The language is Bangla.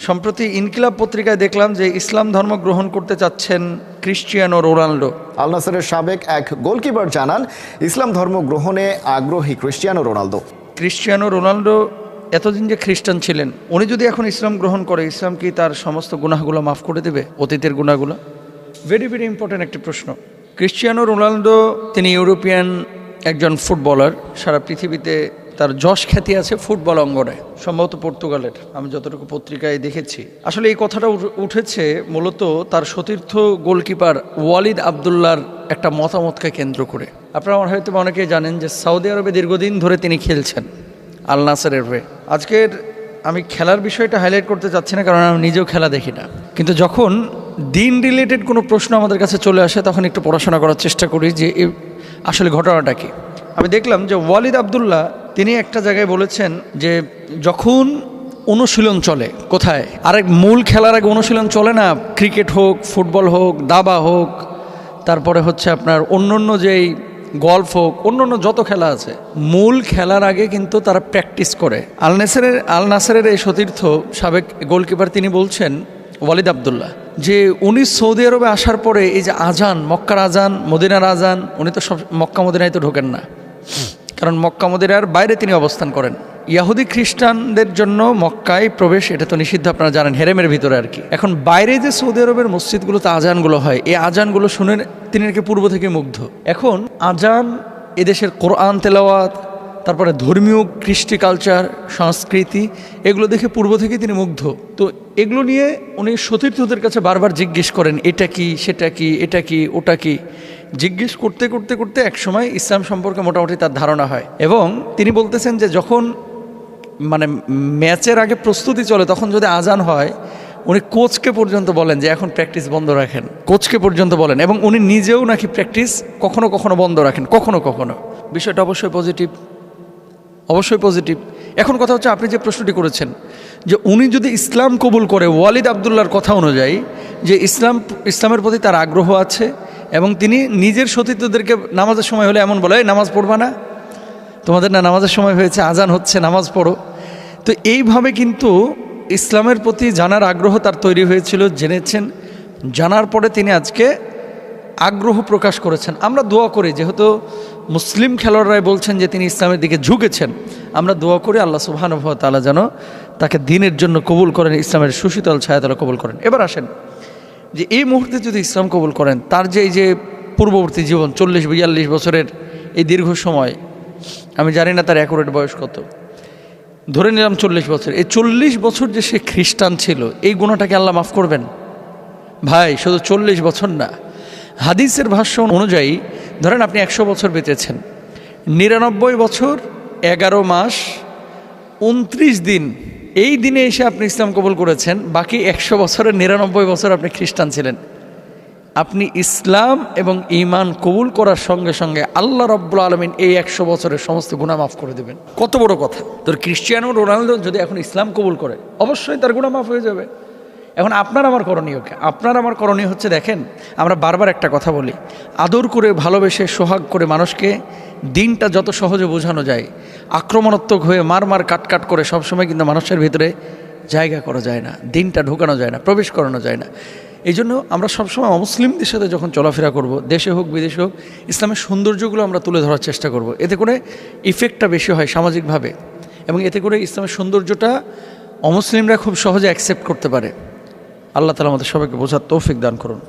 সম্প্রতি ইনকিলাব পত্রিকায় দেখলাম যে ইসলাম ধর্ম গ্রহণ করতে চাচ্ছেন ক্রিশ্চিয়ানো রোনাল্ডো। আল নাসরের সাবেক এক গোলকিপার জানান ইসলাম ধর্ম গ্রহণে আগ্রহী ক্রিশ্চিয়ানো রোনালদো। ক্রিশ্চিয়ানো রোনাল্ডো এতদিন যে খ্রিস্টান ছিলেন, উনি যদি এখন ইসলাম গ্রহণ করে, ইসলাম কি তার সমস্ত গুনাহগুলো মাফ করে দেবে, অতীতের গুনাহগুলো? ভেরি ভেরি ইম্পর্ট্যান্ট একটি প্রশ্ন। ক্রিশ্চিয়ানো রোনাল্ডো তিনি ইউরোপিয়ান একজন ফুটবলার। সারা পৃথিবীতে তার যশ খ্যাতি আছে ফুটবল অঙ্গনে, সম্ভবত পর্তুগালের, আমি যতটুকু পত্রিকায় দেখেছি। আসলে এই কথাটা উঠেছে মূলত তার সতীর্থ গোলকিপার ওয়ালিদ আবদুল্লার একটা মতামতকে কেন্দ্র করে। আপনারা হয়তো অনেকেই জানেন যে সৌদি আরবে দীর্ঘদিন ধরে তিনি খেলছেন আল নাসরের হয়ে। আজকের আমি খেলার বিষয়টা হাইলাইট করতে চাচ্ছি না, কারণ আমি নিজেও খেলা দেখি না, কিন্তু যখন দিন রিলেটেড কোনো প্রশ্ন আমাদের কাছে চলে আসে তখন একটু পড়াশোনা করার চেষ্টা করি যে আসলে ঘটনাটা কি। আমি দেখলাম যে ওয়ালিদ আবদুল্লাহ তিনি একটা জায়গায় বলেছেন যে যখন অনুশীলন চলে, কোথায় আরেক মূল খেলার আগে অনুশীলন চলে না, ক্রিকেট হোক, ফুটবল হোক, দাবা হোক, তারপরে হচ্ছে আপনার অন্য যেই গল্ফ হোক, অন্য যত খেলা আছে, মূল খেলার আগে কিন্তু তারা প্র্যাকটিস করে। আল নাসরের এই সতীর্থ সাবেক গোলকিপার তিনি বলছেন, ওয়ালিদ আবদুল্লাহ, যে উনি সৌদি আরবে আসার পরে এই যে আজান, মক্কার আজান, মদিনার আজান, উনি তো সব মক্কা মদিনায় তো ঢোকেন না, কারণ মক্কা মদিনার বাইরে তিনি অবস্থান করেন। ইয়াহুদি খ্রিস্টানদের জন্য মক্কায় প্রবেশ এটা তো নিষিদ্ধ, আপনারা জানেন, হেরেমের ভিতরে আর কি। এখন বাইরে যে সৌদি আরবের মসজিদগুলোতে আজানগুলো হয়, এই আজানগুলো শুনে তিনি নাকি পূর্ব থেকে মুগ্ধ। এখন আজান, এদেশের কোরআন তেলাওয়াত, তারপরে ধর্মীয় কৃষ্টি কালচার, সংস্কৃতি, এগুলো দেখে পূর্ব থেকে তিনি মুগ্ধ। তো এগুলো নিয়ে উনি সতীর্থদের কাছে বারবার জিজ্ঞেস করেন, এটা কি, সেটা কি, এটা কি, ওটা কি। জিজ্ঞেস করতে করতে করতে একসময় ইসলাম সম্পর্কে মোটামুটি তার ধারণা হয়। এবং তিনি বলতেছেন যে যখন মানে ম্যাচের আগে প্রস্তুতি চলে, তখন যদি আজান হয়, উনি কোচকে পর্যন্ত বলেন যে এখন প্র্যাকটিস বন্ধ রাখেন, কোচকে পর্যন্ত বলেন। এবং উনি নিজেও নাকি প্র্যাকটিস কখনো কখনো বন্ধ রাখেন, কখনো কখনো। বিষয়টা অবশ্যই পজিটিভ, অবশ্যই পজিটিভ। এখন কথা হচ্ছে, আপনি যে প্রশ্নটি করেছেন যে উনি যদি ইসলাম কবুল করে, ওয়ালিদ আবদুল্লার কথা অনুযায়ী যে ইসলামের প্রতি তার আগ্রহ আছে, এবং তিনি নিজের সতীর্থদেরকে নামাজের সময় হলে এমন বলে, নামাজ পড়বা না, তোমাদের না নামাজের সময় হয়েছে, আজান হচ্ছে, নামাজ পড়ো। তো এইভাবে কিন্তু ইসলামের প্রতি জানার আগ্রহ তার তৈরি হয়েছিল, জেনেছেন, জানার পরে তিনি আজকে আগ্রহ প্রকাশ করেছেন। আমরা দোয়া করি, যেহেতু মুসলিম খেলোয়াড়রাই বলছেন যে তিনি ইসলামের দিকে ঝুঁকেছেন, আমরা দোয়া করি আল্লাহ সুবহানাহু ওয়া তাআলা যেন তাকে দিনের জন্য কবুল করেন, ইসলামের সুশীতল ছায়াতলে কবুল করেন। এবার আসেন যে এই মুহূর্তে যদি ইসলাম কবুল করেন, তার যে এই যে পূর্ববর্তী জীবন 40-42 বছরের এই দীর্ঘ সময়, আমি জানি না তার অ্যাকুরেট বয়স কত, ধরে নিলাম 40 বছর, এই 40 বছর যে সে খ্রিস্টান ছিল, এই গুনাহটাকে আল্লাহ মাফ করবেন? ভাই, শুধু 40 বছর না, হাদিসের ভাষ্য অনুযায়ী ধরেন আপনি 100 বছর বেঁচেছেন, 99 বছর 11 মাস 29 দিন, এই দিনে এসে আপনি ইসলাম কবুল করেছেন, বাকি 100 বছরের 99 বছর আপনি খ্রিস্টান ছিলেন। আপনি ইসলাম এবং ঈমান কবুল করার সঙ্গে সঙ্গে আল্লাহ রাব্বুল আলামিন এই 100 বছরের সমস্ত গুনাহ মাফ করে দেবেন। কত বড় কথা! তোর ক্রিশ্চিয়ানো রোনালদো যদি এখন ইসলাম কবুল করে, অবশ্যই তার গুনাহ মাফ হয়ে যাবে। এখন আপনার আমার করণীয় কি? আপনার আমার করণীয় হচ্ছে, দেখেন, আমরা বারবার একটা কথা বলি, আদর করে, ভালোবেসে, সোহাগ করে মানুষকে দিনটা যত সহজে বোঝানো যায়, আক্রমণাত্মক হয়ে মার কাট করে সবসময় কিন্তু মানুষের ভিতরে জায়গা করা যায় না, দিনটা ঢোকানো যায় না, প্রবেশ করানো যায় না। এই জন্য আমরা সবসময় অমুসলিমদের সাথে যখন চলাফেরা করব, দেশে হোক বিদেশে হোক, ইসলামের সৌন্দর্যগুলো আমরা তুলে ধরার চেষ্টা করব। এতে করে ইফেক্টটা বেশি হয় সামাজিকভাবে, এবং এতে করে ইসলামের সৌন্দর্যটা অমুসলিমরা খুব সহজে অ্যাকসেপ্ট করতে পারে। আল্লাহ তাআলা আমাদের সবাইকে বোঝার তৌফিক দান করুন।